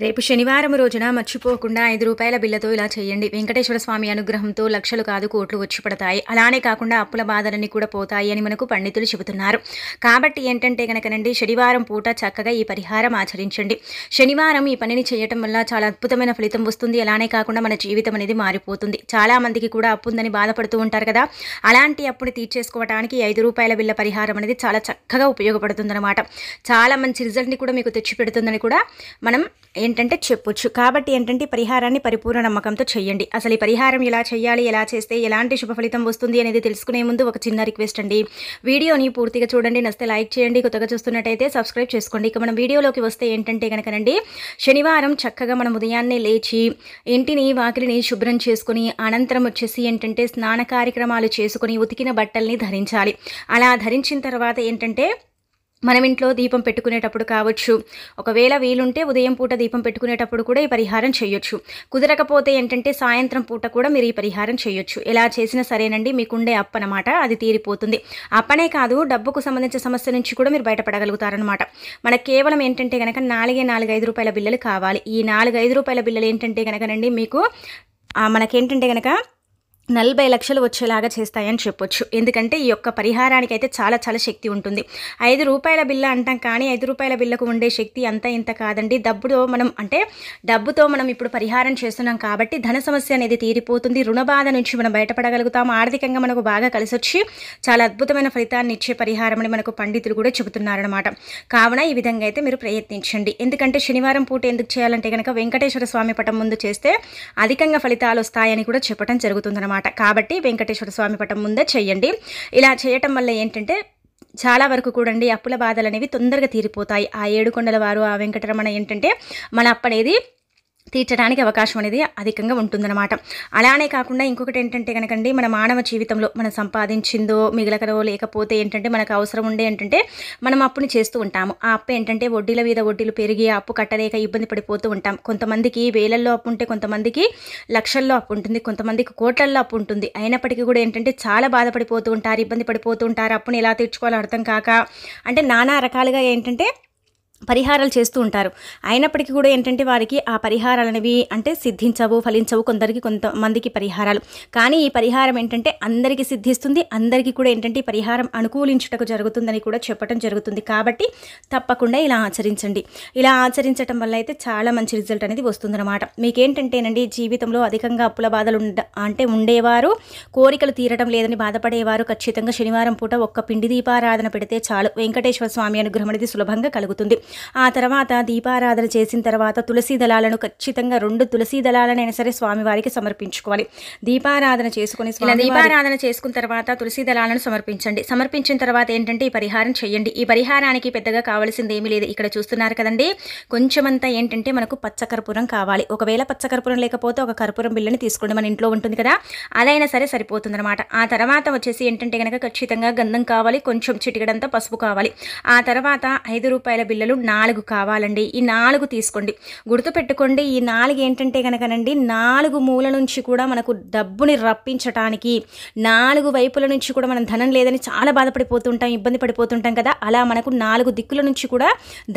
రేపు శనివారం రోజున మర్చిపోకుండా రూ. 5 బిల్లతో ఇలా చేయండి. వెంకటేశ్వర స్వామి అనుగ్రహంతో లక్షలు కాదు కోట్లు వచ్చి పడతాయి. అలానే కాకుండా అప్పుల బాధలన్నీ కూడా పోతాయి అని మనకు పండితులు చెబుతున్నారు. కాబట్టి ఏంటంటే గనకనండి శనివారం పూట చక్కగా ఈ పరిహారం ఆచరించండి. శనివారం ఈ పనిని చేయటం వల్ల చాలా అద్భుతమైన ఫలితం వస్తుంది. అలానే కాకుండా మన జీవితం అనేది మారిపోతుంది. చాలా మందికి కూడా అప్పు ఉందని బాధపడుతూ ఉంటారు కదా, అలాంటి అప్పుని తీర్చేసుకోవడానికి రూ. 5 బిల్ల పరిహారం అనేది చాలా చక్కగా ఉపయోగపడుతుందన్నమాట. చాలా మంచి రిజల్ట్ని కూడా మీకు తెచ్చిపెడుతుందని కూడా మనం ఏంటంటే చెప్పొచ్చు. కాబట్టి ఏంటంటే పరిహారాన్ని పరిపూర్ణ నమ్మకంతో చేయండి. అసలు ఈ పరిహారం ఎలా చేయాలి, ఎలా చేస్తే ఎలాంటి శుభ ఫలితం వస్తుంది అనేది తెలుసుకునే ముందు ఒక చిన్న రిక్వెస్ట్ అండి. వీడియోని పూర్తిగా చూడండి, నచ్చితే లైక్ చేయండి, కొత్తగా చూస్తున్నట్టయితే సబ్స్క్రైబ్ చేసుకోండి. ఇక మనం వీడియోలోకి వస్తే ఏంటంటే కనుకనండి శనివారం చక్కగా మనం ఉదయాన్నే లేచి ఇంటిని వాకిలిని శుభ్రం చేసుకుని అనంతరం వచ్చేసి ఏంటంటే స్నాన కార్యక్రమాలు చేసుకుని ఉతికిన బట్టల్ని ధరించాలి. అలా ధరించిన తర్వాత ఏంటంటే మనం ఇంట్లో దీపం పెట్టుకునేటప్పుడు కావచ్చు, ఒకవేళ వీలుంటే ఉదయం పూట దీపం పెట్టుకునేటప్పుడు కూడా ఈ పరిహారం చేయొచ్చు. కుదరకపోతే ఏంటంటే సాయంత్రం పూట కూడా మీరు ఈ పరిహారం చేయొచ్చు. ఎలా చేసినా సరేనండి, మీకుండే అప్పు అనమాట అది తీరిపోతుంది. అప్పనే కాదు, డబ్బుకు సంబంధించిన సమస్య నుంచి కూడా మీరు బయటపడగలుగుతారనమాట. మనకు కేవలం ఏంటంటే కనుక 4 రూపాయల బిల్లలు కావాలి. ఈ 4 రూపాయల బిల్లలు ఏంటంటే కనుకనండి మీకు మనకేంటంటే కనుక 40 లక్షలు వచ్చేలాగా చేస్తాయని చెప్పొచ్చు. ఎందుకంటే ఈ యొక్క పరిహారానికి అయితే చాలా చాలా శక్తి ఉంటుంది. 5 రూపాయల బిల్ల అంటాం కానీ 5 రూపాయల బిల్లకు ఉండే శక్తి అంత ఇంత కాదండి. డబ్బుతో మనం ఇప్పుడు పరిహారం చేస్తున్నాం కాబట్టి ధన సమస్య అనేది తీరిపోతుంది. రుణ బాధ నుంచి మనం బయటపడగలుగుతాం. ఆర్థికంగా మనకు బాగా కలిసొచ్చి చాలా అద్భుతమైన ఫలితాన్ని ఇచ్చే పరిహారం అని మనకు పండితులు కూడా చెబుతున్నారనమాట. కావున ఈ విధంగా అయితే మీరు ప్రయత్నించండి. ఎందుకంటే శనివారం పూట ఎందుకు చేయాలంటే కనుక వెంకటేశ్వర స్వామి పటం ముందు చేస్తే అధికంగా ఫలితాలు వస్తాయని కూడా చెప్పడం జరుగుతుందన్నమాట. కాబట్టి వెంకటేశ్వర స్వామి పటం ముందే చేయండి. ఇలా చేయటం వల్ల ఏంటంటే చాలా వరకు కూడండి అప్పుల బాధలు అనేవి తొందరగా తీరిపోతాయి. ఆ 7 కొండల వారు ఆ వెంకటరమణ ఏంటంటే మన అప్పు అనేది తీర్చడానికి అవకాశం అనేది అధికంగా ఉంటుందన్నమాట. అలానే కాకుండా ఇంకొకటి ఏంటంటే కనుకండి మన మానవ జీవితంలో మనం సంపాదించిందో మిగలకరో లేకపోతే ఏంటంటే మనకు అవసరం ఉండే ఏంటంటే మనం అప్పుని చేస్తూ ఉంటాము. ఆ అప్పు ఏంటంటే వడ్డీల మీద వడ్డీలు పెరిగి అప్పు కట్టలేక ఇబ్బంది పడిపోతూ ఉంటాం. కొంతమందికి వేలల్లో అప్పు ఉంటే, కొంతమందికి లక్షల్లో అప్పు ఉంటుంది, కొంతమందికి కోట్లల్లో అప్పు ఉంటుంది. అయినప్పటికీ కూడా ఏంటంటే చాలా బాధపడిపోతూ ఉంటారు, ఇబ్బంది పడిపోతూ ఉంటారు. అప్పుని ఎలా తీర్చుకోవాలో అర్థం కాక అంటే నానా రకాలుగా ఏంటంటే పరిహారాలు చేస్తూ ఉంటారు. అయినప్పటికీ కూడా ఏంటంటే వారికి ఆ పరిహారాలు అనేవి అంటే సిద్ధించవు, ఫలించవు. కొంతమందికి పరిహారాలు, కానీ ఈ పరిహారం ఏంటంటే అందరికీ సిద్ధిస్తుంది. అందరికీ కూడా ఏంటంటే ఈ పరిహారం అనుకూలించుటకు జరుగుతుందని కూడా చెప్పడం జరుగుతుంది. కాబట్టి తప్పకుండా ఇలా ఆచరించండి. ఇలా ఆచరించడం వల్ల అయితే చాలా మంచి రిజల్ట్ అనేది వస్తుందన్నమాట. మీకేంటంటేనండి జీవితంలో అధికంగా అప్పుల బాధలు ఉండేవారు, కోరికలు తీరడం లేదని బాధపడేవారు ఖచ్చితంగా శనివారం పూట ఒక్క పిండి దీపారాధన పెడితే చాలు, వెంకటేశ్వర స్వామి అనుగ్రహం అనేది సులభంగా కలుగుతుంది. ఆ తర్వాత దీపారాధన చేసిన తర్వాత తులసి దళాలను ఖచ్చితంగా 2 తులసి దళాలనైనా సరే స్వామివారికి సమర్పించుకోవాలి. దీపారాధన చేసుకున్న తర్వాత తులసి దళాలను సమర్పించండి. సమర్పించిన తర్వాత ఏంటంటే ఈ పరిహారం చేయండి. ఈ పరిహారానికి పెద్దగా కావాల్సింది ఏమీ లేదు. ఇక్కడ చూస్తున్నారు కదండి, కొంచెమంతా ఏంటంటే మనకు పచ్చకర్పూరం కావాలి. ఒకవేళ పచ్చకర్పూరం లేకపోతే ఒక కర్పూరం బిల్లని తీసుకోండి, మన ఇంట్లో ఉంటుంది కదా, అదైనా సరే సరిపోతుందన్నమాట. ఆ తర్వాత వచ్చేసి ఏంటంటే కనుక ఖచ్చితంగా గంధం కావాలి, కొంచెం చిటికడంతా పసుపు కావాలి. ఆ తర్వాత 5 రూపాయల బిల్లలు 4 కావాలండి. ఈ 4 తీసుకోండి. గుర్తుపెట్టుకోండి, ఈ 4 ఏంటంటే కనుకనండి 4 మూల నుంచి కూడా మనకు డబ్బుని రప్పించటానికి, 4 వైపుల నుంచి కూడా మనం ధనం లేదని చాలా బాధపడిపోతుంటాం, ఇబ్బంది పడిపోతుంటాం కదా, అలా మనకు 4 దిక్కుల నుంచి కూడా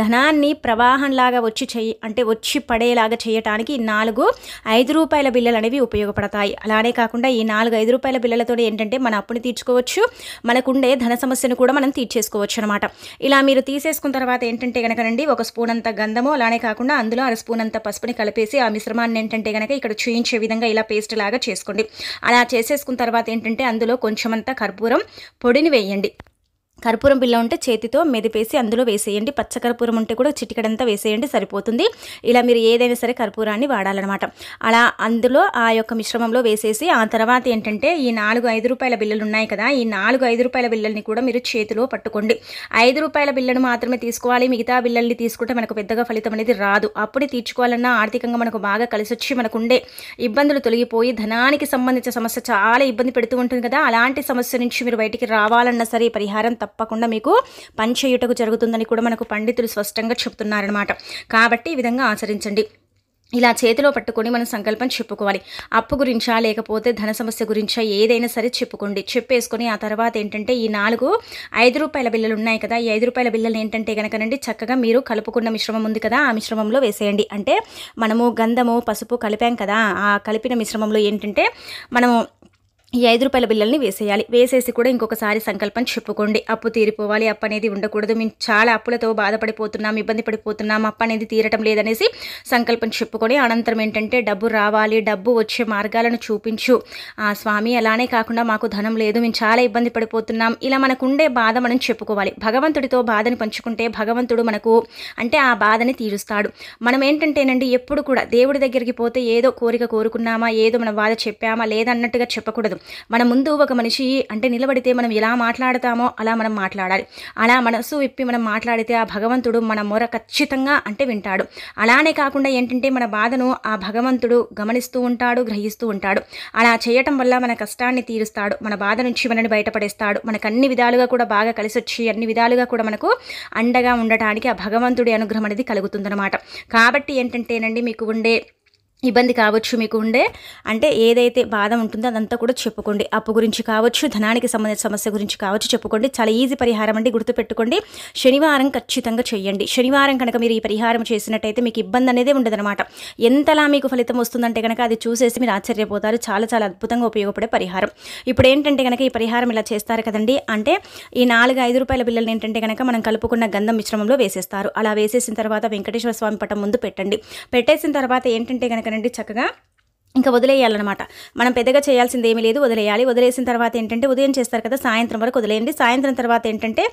ధనాన్ని ప్రవాహంలాగా వచ్చి పడేలాగా చేయటానికి 4 5 రూపాయల బిల్లలు అనేవి ఉపయోగపడతాయి. అలానే కాకుండా ఈ 4 5 రూపాయల బిల్లలతో ఏంటంటే మన అప్పుని తీర్చుకోవచ్చు, మనకుండే ధన సమస్యను కూడా మనం తీర్చేసుకోవచ్చు అనమాట. ఇలా మీరు తీసేసుకున్న తర్వాత ఏంటంటే కనుకనండి ఒక స్పూన్ అంత గంధము, అలానే కాకుండా అందులో 1/2 స్పూన్ అంత పసుపుని కలిపేసి ఆ మిశ్రమాన్ని ఏంటంటే కనుక ఇక్కడ చూయించే విధంగా ఇలా పేస్ట్ లాగా చేసుకోండి. అలా చేసేసుకున్న తర్వాత ఏంటంటే అందులో కొంచెమంతా కర్పూరం పొడిని వేయండి. కర్పూరం బిల్ల ఉంటే చేతితో మెదిపేసి అందులో వేసేయండి. పచ్చకర్పూరం ఉంటే కూడా చిటికడంతా వేసేయండి, సరిపోతుంది. ఇలా మీరు ఏదైనా సరే కర్పూరాన్ని వాడాలన్నమాట. అలా అందులో ఆ యొక్క మిశ్రమంలో వేసేసి ఆ తర్వాత ఏంటంటే ఈ 4 5 రూపాయల బిల్లలు ఉన్నాయి కదా, ఈ 4 5 రూపాయల బిల్లల్ని కూడా మీరు చేతిలో పట్టుకోండి. 5 రూపాయల బిల్లను మాత్రమే తీసుకోవాలి, మిగతా బిల్లల్ని తీసుకుంటే మనకు పెద్దగా ఫలితం అనేది రాదు. అప్పుడే తీర్చుకోవాలన్నా ఆర్థికంగా మనకు బాగా కలిసొచ్చి మనకుండే ఇబ్బందులు తొలగిపోయి ధనానికి సంబంధించిన సమస్య చాలా ఇబ్బంది పెడుతూ ఉంటుంది కదా, అలాంటి సమస్య నుంచి మీరు బయటికి రావాలన్నా సరే పరిహారం తప్పకుండా మీకు పనిచేయుటకు జరుగుతుందని కూడా మనకు పండితులు స్పష్టంగా చెప్తున్నారనమాట. కాబట్టి ఈ విధంగా ఆచరించండి. ఇలా చేతిలో పట్టుకొని మనం సంకల్పం చెప్పుకోవాలి. అప్పు గురించా లేకపోతే ధన సమస్య గురించా ఏదైనా సరే చెప్పుకోండి. చెప్పేసుకొని ఆ తర్వాత ఏంటంటే ఈ 4 రూ. 5 బిళ్ళలు ఉన్నాయి కదా, ఈ రూ. 5 బిళ్ళలు ఏంటంటే గనకనండి చక్కగా మీరు కలుపుకున్న మిశ్రమం ఉంది కదా, ఆ మిశ్రమంలో వేసేయండి. అంటే మనము గంధము, పసుపు కలిపాం కదా, ఆ కలిపిన మిశ్రమంలో ఏంటంటే మనము ఈ రూ. 5 బిళ్ళల్ని వేసేయాలి. వేసేసి కూడా ఇంకొకసారి సంకల్పం చెప్పుకోండి. అప్పు తీరిపోవాలి, అప్పు అనేది ఉండకూడదు, మేము చాలా అప్పులతో బాధపడిపోతున్నాం, ఇబ్బంది పడిపోతున్నాం, అప్పు అనేది తీరటం లేదనేసి సంకల్పం చెప్పుకొని అనంతరం ఏంటంటే డబ్బు రావాలి, డబ్బు వచ్చే మార్గాలను చూపించు స్వామి, అలానే కాకుండా మాకు ధనం లేదు, మేము చాలా ఇబ్బంది పడిపోతున్నాం, ఇలా మనకుండే బాధ మనం చెప్పుకోవాలి. భగవంతుడితో బాధని పంచుకుంటే భగవంతుడు మనకు అంటే ఆ బాధని తీరుస్తాడు. మనం ఏంటంటేనండి ఎప్పుడు కూడా దేవుడి దగ్గరికి పోతే ఏదో కోరిక కోరుకున్నామా, ఏదో మన బాధ చెప్పామా లేదన్నట్టుగా చెప్పకూడదు. మన ముందు ఒక మనిషి అంటే నిలబడితే మనం ఎలా మాట్లాడతామో అలా మనం మాట్లాడాలి. అలా మనసు విప్పి మనం మాట్లాడితే ఆ భగవంతుడు మన మొర ఖచ్చితంగా అంటే వింటాడు. అలానే కాకుండా ఏంటంటే మన బాధను ఆ భగవంతుడు గమనిస్తూ ఉంటాడు, గ్రహిస్తూ ఉంటాడు. అలా చేయటం వల్ల మన కష్టాన్ని తీరుస్తాడు, మన బాధ నుంచి మనని బయటపడేస్తాడు. మనకు అన్ని విధాలుగా కూడా బాగా కలిసి వచ్చి అన్ని విధాలుగా కూడా మనకు అండగా ఉండటానికి ఆ భగవంతుడి అనుగ్రహం అనేది కలుగుతుందన్నమాట. కాబట్టి ఏంటంటేనండి మీకు ఉండే ఇబ్బంది కావచ్చు, మీకు ఉండే అంటే ఏదైతే బాధ ఉంటుందో అదంతా కూడా చెప్పుకోండి. అప్పు గురించి కావచ్చు, ధనానికి సంబంధించిన సమస్య గురించి కావచ్చు చెప్పుకోండి. చాలా ఈజీ పరిహారం అండి, గుర్తుపెట్టుకోండి. శనివారం ఖచ్చితంగా చేయండి. శనివారం కనుక మీరు ఈ పరిహారం చేసినట్టయితే మీకు ఇబ్బంది అనేది ఉండదన్నమాట. ఎంతలా మీకు ఫలితం వస్తుందంటే కనుక అది చూసేసి మీరు ఆశ్చర్యపోతారు. చాలా చాలా అద్భుతంగా ఉపయోగపడే పరిహారం. ఇప్పుడు ఏంటంటే కనుక ఈ పరిహారం ఇలా చేస్తారు కదండి, అంటే ఈ 4 రూపాయల బిళ్ళలు ఏంటంటే కనుక మనం కలుపుకున్న గంధం మిశ్రమంలో వేసేస్తారు. అలా వేసేసిన తర్వాత వెంకటేశ్వర స్వామి పటం ముందు పెట్టండి. పెట్టేసిన తర్వాత ఏంటంటే కనుక చక్కగా ఇంకా వదిలేయాలన్నమాట. మనం పెద్దగా చేయాల్సింది ఏమీ లేదు, వదిలేయాలి. వదిలేసిన తర్వాత ఏంటంటే ఉదయం చేస్తారు కదా, సాయంత్రం వరకు వదిలేయండి. సాయంత్రం తర్వాత ఏంటంటే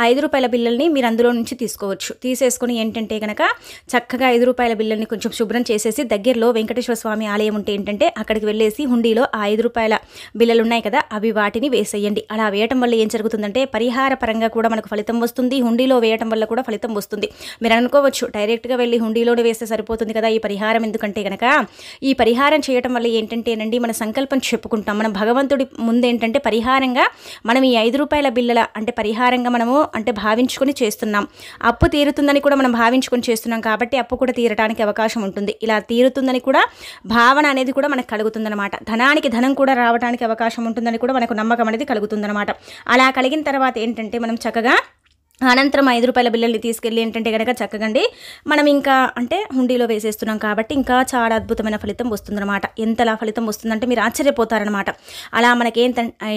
5 రూపాయల బిళ్ళల్ని మీరు అందులో నుంచి తీసుకోవచ్చు. తీసేసుకొని ఏంటంటే కనుక చక్కగా 5 రూపాయల బిళ్ళల్ని కొంచెం శుభ్రం చేసేసి దగ్గరలో వెంకటేశ్వర స్వామి ఆలయం ఉంటే ఏంటంటే అక్కడికి వెళ్ళేసి హుండీలో ఆ 5 రూపాయల బిళ్ళలు ఉన్నాయి కదా అవి వాటిని వేసేయండి. అలా వేయటం వల్ల ఏం జరుగుతుందంటే పరిహార పరంగా కూడా మనకు ఫలితం వస్తుంది, హుండీలో వేయటం వల్ల కూడా ఫలితం వస్తుంది. మీరు అనుకోవచ్చు డైరెక్ట్గా వెళ్ళి హుండీలోనే వేస్తే సరిపోతుంది కదా ఈ పరిహారం, ఎందుకంటే కనుక ఈ పరిహారం చేయటం వల్ల ఏంటంటేనండి మన సంకల్పం చెప్పుకుంటాం. మనం భగవంతుడి ముందు ఏంటంటే పరిహారంగా మనం ఈ 5 రూపాయల బిళ్ళల అంటే పరిహారంగా మనము అంటే భావించుకొని చేస్తున్నాం. అప్పు తీరుతుందని కూడా మనం భావించుకొని చేస్తున్నాం కాబట్టి అప్పు కూడా తీరడానికి అవకాశం ఉంటుంది. ఇలా తీరుతుందని కూడా భావన అనేది కూడా మనకు కలుగుతుందన్నమాట. ధనానికి ధనం కూడా రావడానికి అవకాశం ఉంటుందని కూడా మనకు నమ్మకం అనేది కలుగుతుందన్నమాట. అలా కలిగిన తర్వాత ఏంటంటే మనం చక్కగా అనంతరం 5 రూపాయల బిళ్ళల్ని తీసుకెళ్ళి ఏంటంటే కనుక చక్కగండి మనం ఇంకా అంటే హుండీలో వేసేస్తున్నాం కాబట్టి ఇంకా చాలా అద్భుతమైన ఫలితం వస్తుందన్నమాట. ఎంతలా ఫలితం వస్తుందంటే మీరు ఆశ్చర్యపోతారనమాట. అలా మనకి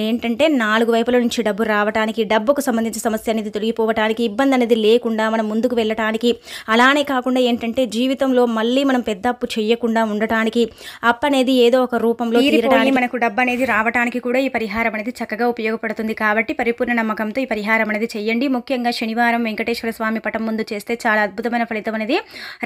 ఏంటంటే 4 వైపుల నుంచి డబ్బు రావడానికి, డబ్బుకు సంబంధించిన సమస్య అనేది తొలగిపోవడానికి, ఇబ్బంది అనేది లేకుండా మనం ముందుకు వెళ్ళటానికి, అలానే కాకుండా ఏంటంటే జీవితంలో మళ్ళీ మనం పెద్ద అప్పు చేయకుండా ఉండటానికి, అప్పు అనేది ఏదో ఒక రూపంలో తీరడానికి, మనకు డబ్బు అనేది రావడానికి కూడా ఈ పరిహారం అనేది చక్కగా ఉపయోగపడుతుంది. కాబట్టి పరిపూర్ణ నమ్మకంతో ఈ పరిహారం అనేది చేయండి. ముఖ్యంగా శనివారం వెంకటేశ్వర స్వామి పటం ముందు చేస్తే చాలా అద్భుతమైన ఫలితం అనేది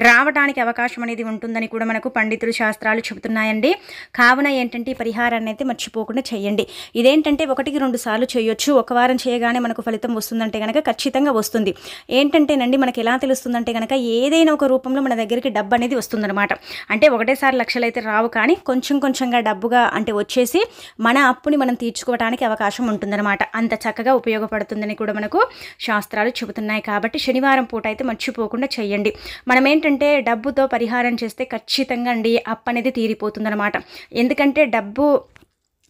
రావడానికి అవకాశం అనేది ఉంటుందని కూడా మనకు పండితులు శాస్త్రాలు చెబుతున్నాయండి. కావున ఏంటంటే ఈ పరిహారాన్ని అయితే మర్చిపోకుండా చేయండి. ఇదేంటంటే 1-2 సార్లు చేయొచ్చు. ఒక వారం చేయగానే మనకు ఫలితం వస్తుందంటే కనుక ఖచ్చితంగా వస్తుంది. ఏంటంటేనండి మనకి ఎలా తెలుస్తుందంటే కనుక ఏదైనా ఒక రూపంలో మన దగ్గరికి డబ్బు అనేది వస్తుందన్నమాట. అంటే ఒకటేసారి లక్షలు అయితే రావు, కానీ కొంచెం కొంచెంగా డబ్బుగా అంటే వచ్చేసి మన అప్పుని మనం తీర్చుకోవడానికి అవకాశం ఉంటుందన్నమాట. అంత చక్కగా ఉపయోగపడుతుందని కూడా మనకు శాస్త్రాలు చెబుతున్నాయి. కాబట్టి శనివారం పూట అయితే మర్చిపోకుండా చేయండి. మనం ఏంటంటే డబ్బుతో పరిహారం చేస్తే ఖచ్చితంగా అండి అప్పు అనేది తీరిపోతుందన్నమాట. ఎందుకంటే డబ్బు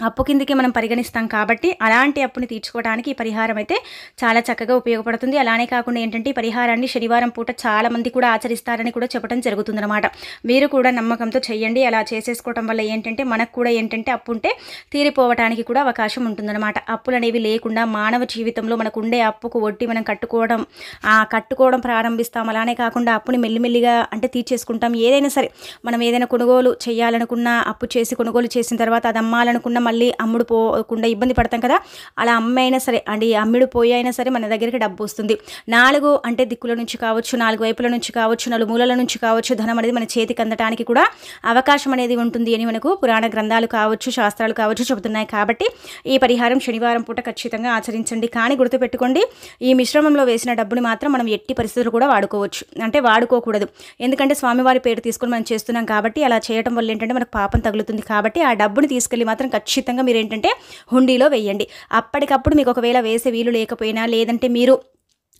అప్పు కిందకి మనం పరిగణిస్తాం కాబట్టి అలాంటి అప్పుని తీర్చుకోవడానికి ఈ పరిహారం అయితే చాలా చక్కగా ఉపయోగపడుతుంది. అలానే కాకుండా ఏంటంటే ఈ పరిహారాన్ని శనివారం పూట చాలా మంది కూడా ఆచరిస్తారని కూడా చెప్పడం జరుగుతుందన్నమాట. మీరు కూడా నమ్మకంతో చేయండి. అలా చేసేసుకోవడం వల్ల ఏంటంటే మనకు కూడా ఏంటంటే అప్పు ఉంటే తీరిపోవడానికి కూడా అవకాశం ఉంటుందన్నమాట. అప్పులు అనేవి లేకుండా మానవ జీవితంలో మనకు ఉండే అప్పుకు వడ్డీ మనం కట్టుకోవడం ప్రారంభిస్తాం. అలానే కాకుండా అప్పుని మెల్లిమెల్లిగా అంటే తీర్చేసుకుంటాం. ఏదైనా సరే మనం ఏదైనా కొనుగోలు చేయాలనుకున్నా అప్పు చేసి కొనుగోలు చేసిన తర్వాత అది అమ్మాలనుకున్న మళ్ళీ అమ్ముడు పోకుండా ఇబ్బంది పడతాం కదా, అలా అమ్మైనా సరే అండి అమ్ముడు పోయి అయినా సరే మన దగ్గరికి డబ్బు వస్తుంది. 4 అంటే దిక్కుల నుంచి కావచ్చు, 4 వైపుల నుంచి కావచ్చు, 4 మూలల నుంచి కావచ్చు, ధనం అనేది మన చేతికి అందడానికి కూడా అవకాశం అనేది ఉంటుంది అని మనకు పురాణ గ్రంథాలు కావచ్చు, శాస్త్రాలు కావచ్చు చెబుతున్నాయి. కాబట్టి ఈ పరిహారం శనివారం పూట ఖచ్చితంగా ఆచరించండి. కానీ గుర్తుపెట్టుకోండి, ఈ మిశ్రమంలో వేసిన డబ్బుని మాత్రం మనం ఎట్టి పరిస్థితులు కూడా వాడుకోవచ్చు అంటే వాడుకోకూడదు. ఎందుకంటే స్వామివారి పేరు తీసుకొని మనం చేస్తున్నాం కాబట్టి అలా చేయడం వల్ల ఏంటంటే మనకు పాపం తగులుతుంది. కాబట్టి ఆ డబ్బుని తీసుకెళ్ళి మాత్రం ఖచ్చితంగా మీరు ఏంటంటే హుండీలో వేయండి. అప్పటికప్పుడు మీకు ఒకవేళ వేసే వీలు లేకపోయినా, లేదంటే మీరు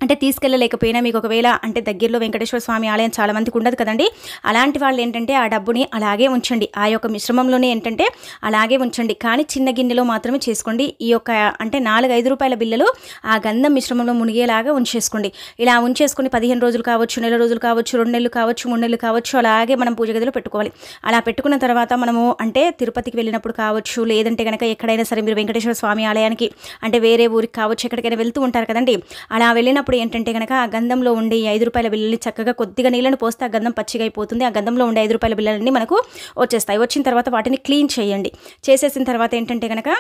అంటే తీసుకెళ్ళలేకపోయినా మీకు ఒకవేళ అంటే దగ్గరలో వెంకటేశ్వర స్వామి ఆలయం చాలా మందికి ఉండదు కదండి. అలాంటి వాళ్ళు ఏంటంటే ఆ డబ్బుని అలాగే ఉంచండి. ఆ యొక్క మిశ్రమంలోనే ఏంటంటే అలాగే ఉంచండి. కానీ చిన్న గిన్నెలో మాత్రమే చేసుకోండి. ఈ యొక్క అంటే 4-5 రూపాయల బిళ్ళలు ఆ గంధం మిశ్రమంలో మునిగేలాగా ఉంచేసుకోండి. ఇలా ఉంచేసుకొని 15 రోజులు కావచ్చు, నెల రోజులు కావచ్చు, 2 నెలలు కావచ్చు, 3 నెలలు కావచ్చు, అలాగే మనం పూజ గదిలో పెట్టుకోవాలి. అలా పెట్టుకున్న తర్వాత మనము అంటే తిరుపతికి వెళ్ళినప్పుడు కావచ్చు, లేదంటే కనుక ఎక్కడైనా సరే మీరు వెంకటేశ్వర స్వామి ఆలయానికి అంటే వేరే ఊరికి కావచ్చు, ఎక్కడికైనా వెళ్తూ ఉంటారు కదండి. అలా వెళ్ళినప్పుడు ఏంటంటే కనుక ఆ గంధంలో ఉండే 5 రూపాయల బిళ్ళని చక్కగా కొద్దిగా నీళ్ళని పోస్తే ఆ గంధం పచ్చిగా అయిపోతుంది. ఆ గంధంలో ఉండే 5 రూపాయల బిళ్ళలన్నీ మనకు వచ్చేస్తాయి. వచ్చిన తర్వాత వాటిని క్లీన్ చేయండి. చేసేసిన తర్వాత ఏంటంటే కనుక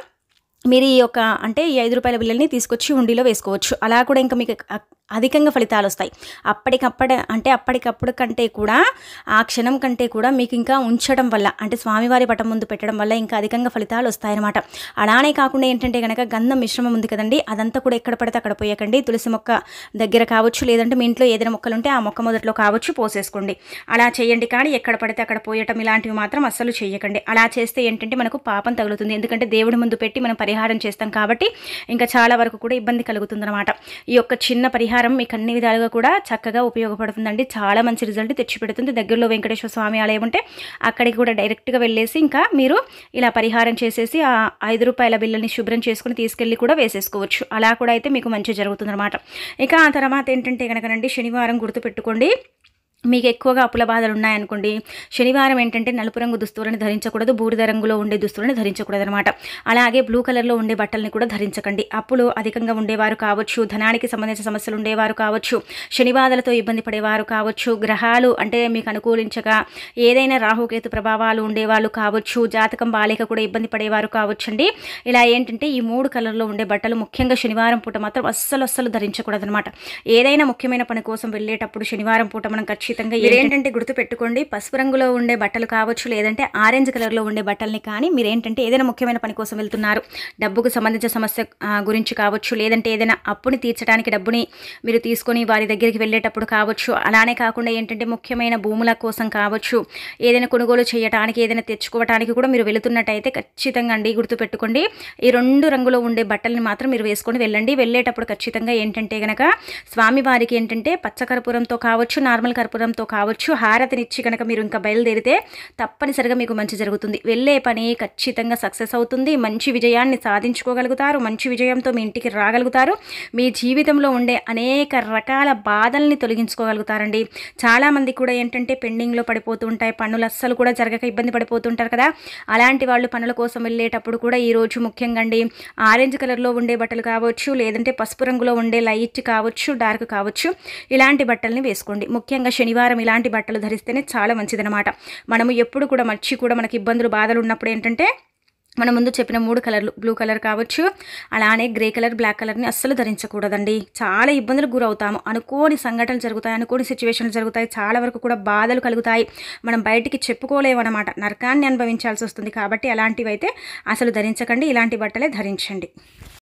మీరు ఈ యొక్క అంటే ఈ 5 రూపాయల బిళ్ళని తీసుకొచ్చి హుండీలో వేసుకోవచ్చు. అలా కూడా ఇంకా మీకు అధికంగా ఫలితాలు వస్తాయి. అప్పటికప్పుడు కంటే కూడా ఆ క్షణం కంటే కూడా మీకు ఇంకా ఉంచడం వల్ల అంటే స్వామివారి పటం ముందు పెట్టడం వల్ల ఇంకా అధికంగా ఫలితాలు వస్తాయన్నమాట. అలానే కాకుండా ఏంటంటే కనుక గంధం మిశ్రమం ఉంది కదండి, అదంతా కూడా ఎక్కడ పడితే అక్కడ పోయకండి. తులసి మొక్క దగ్గర కావచ్చు, లేదంటే మీ ఇంట్లో ఏదైనా మొక్కలు ఉంటే ఆ మొక్క మొదట్లో కావచ్చు పోసేసుకోండి. అలా చేయండి. కానీ ఎక్కడ పడితే అక్కడ పోయటం ఇలాంటివి మాత్రం అస్సలు చేయకండి. అలా చేస్తే ఏంటంటే మనకు పాపం తగులుతుంది. ఎందుకంటే దేవుడి ముందు పెట్టి మనం పరిహారం చేస్తాం కాబట్టి ఇంకా చాలా వరకు కూడా ఇబ్బంది కలుగుతుందన్నమాట. ఈ యొక్క చిన్న పరిహారం మీకు అన్ని విధాలుగా కూడా చక్కగా ఉపయోగపడుతుందండి. చాలా మంచి రిజల్ట్ తెచ్చిపెడుతుంది. దగ్గరలో వెంకటేశ్వర స్వామి ఆలయం ఉంటే అక్కడికి కూడా డైరెక్ట్గా వెళ్ళేసి ఇంకా మీరు ఇలా పరిహారం చేసేసి ఆ 5 రూపాయల బిళ్ళని శుభ్రం చేసుకుని తీసుకెళ్ళి కూడా వేసేసుకోవచ్చు. అలా కూడా అయితే మీకు మంచి జరుగుతుందన్నమాట. ఇక ఆ తర్వాత ఏంటంటే కనుకనండి శనివారం గుర్తుపెట్టుకోండి. మీకు ఎక్కువగా అప్పుల బాధలు ఉన్నాయనుకోండి, శనివారం ఏంటంటే నలుపు రంగు దుస్తువులను ధరించకూడదు, బూడిద రంగులో ఉండే దుస్తువులను ధరించకూడదు అనమాట. అలాగే బ్లూ కలర్లో ఉండే బట్టల్ని కూడా ధరించకండి. అప్పులు అధికంగా ఉండేవారు కావచ్చు, ధనానికి సంబంధించిన సమస్యలు ఉండేవారు కావచ్చు, శని బాధలతో ఇబ్బంది పడేవారు కావచ్చు, గ్రహాలు అంటే మీకు అనుకూలించగా ఏదైనా రాహుకేతు ప్రభావాలు ఉండేవాళ్ళు కావచ్చు, జాతకం బాలేక కూడా ఇబ్బంది పడేవారు కావచ్చు అండి. ఇలా ఏంటంటే ఈ 3 కలర్లో ఉండే బట్టలు ముఖ్యంగా శనివారం పూట మాత్రం అస్సలు ధరించకూడదు అనమాట. ఏదైనా ముఖ్యమైన పని కోసం వెళ్ళేటప్పుడు శనివారం పూట మనం ఏంటంటే గుర్తుపెట్టుకోండి, పసుపు రంగులో ఉండే బట్టలు కావచ్చు, లేదంటే ఆరెంజ్ కలర్లో ఉండే బట్టల్ని కానీ మీరేంటంటే ఏదైనా ముఖ్యమైన పని కోసం వెళ్తున్నారు, డబ్బుకు సంబంధించిన సమస్య గురించి కావచ్చు, లేదంటే ఏదైనా అప్పుని తీర్చడానికి డబ్బుని మీరు తీసుకొని వారి దగ్గరికి వెళ్ళేటప్పుడు కావచ్చు, అలానే కాకుండా ఏంటంటే ముఖ్యమైన భూముల కోసం కావచ్చు, ఏదైనా కొనుగోలు చేయడానికి ఏదైనా తెచ్చుకోవడానికి కూడా మీరు వెళుతున్నట్టయితే ఖచ్చితంగా అండి గుర్తుపెట్టుకోండి, ఈ 2 రంగులో ఉండే బట్టల్ని మాత్రం మీరు వేసుకొని వెళ్ళండి. వెళ్ళేటప్పుడు ఖచ్చితంగా ఏంటంటే కనుక స్వామివారికి ఏంటంటే పచ్చకర్పూరంతో కావచ్చు, నార్మల్ కర్పూరంతో కావచ్చు హారతినిచ్చి కనుక మీరు ఇంకా బయలుదేరితే తప్పనిసరిగా మీకు మంచి జరుగుతుంది. వెళ్ళే పని ఖచ్చితంగా సక్సెస్ అవుతుంది. మంచి విజయాన్ని సాధించుకోగలుగుతారు. మంచి విజయంతో మీ ఇంటికి రాగలుగుతారు. మీ జీవితంలో ఉండే అనేక రకాల బాధల్ని తొలగించుకోగలుగుతారండి. చాలామంది కూడా ఏంటంటే పెండింగ్లో పడిపోతూ ఉంటాయి, పనులు అస్సలు కూడా జరగక ఇబ్బంది పడిపోతుంటారు కదా. అలాంటి వాళ్ళు పనుల కోసం వెళ్ళేటప్పుడు కూడా ఈరోజు ముఖ్యంగా అండి ఆరెంజ్ కలర్లో ఉండే బట్టలు కావచ్చు, లేదంటే పసుపు రంగులో ఉండే లైట్ కావచ్చు, డార్క్ కావచ్చు, ఇలాంటి బట్టల్ని వేసుకోండి. ముఖ్యంగా శనివారం ఇలాంటి బట్టలు ధరిస్తేనే చాలా మంచిదన్నమాట. మనము ఎప్పుడు కూడా మర్చి కూడా మనకి ఇబ్బందులు బాధలు ఉన్నప్పుడు ఏంటంటే మనం ముందు చెప్పిన 3 కలర్లు బ్లూ కలర్ కావచ్చు, అలానే గ్రే కలర్, బ్లాక్ కలర్ని అస్సలు ధరించకూడదండి. చాలా ఇబ్బందులకు గురవుతాము. అనుకోని సంఘటనలు జరుగుతాయి, అనుకోని సిచ్యువేషన్లు జరుగుతాయి, చాలా వరకు కూడా బాధలు కలుగుతాయి. మనం బయటికి చెప్పుకోలేమన్నమాట, నరకాన్ని అనుభవించాల్సి వస్తుంది. కాబట్టి అలాంటివి అయితే అసలు ధరించకండి, ఇలాంటి బట్టలే ధరించండి.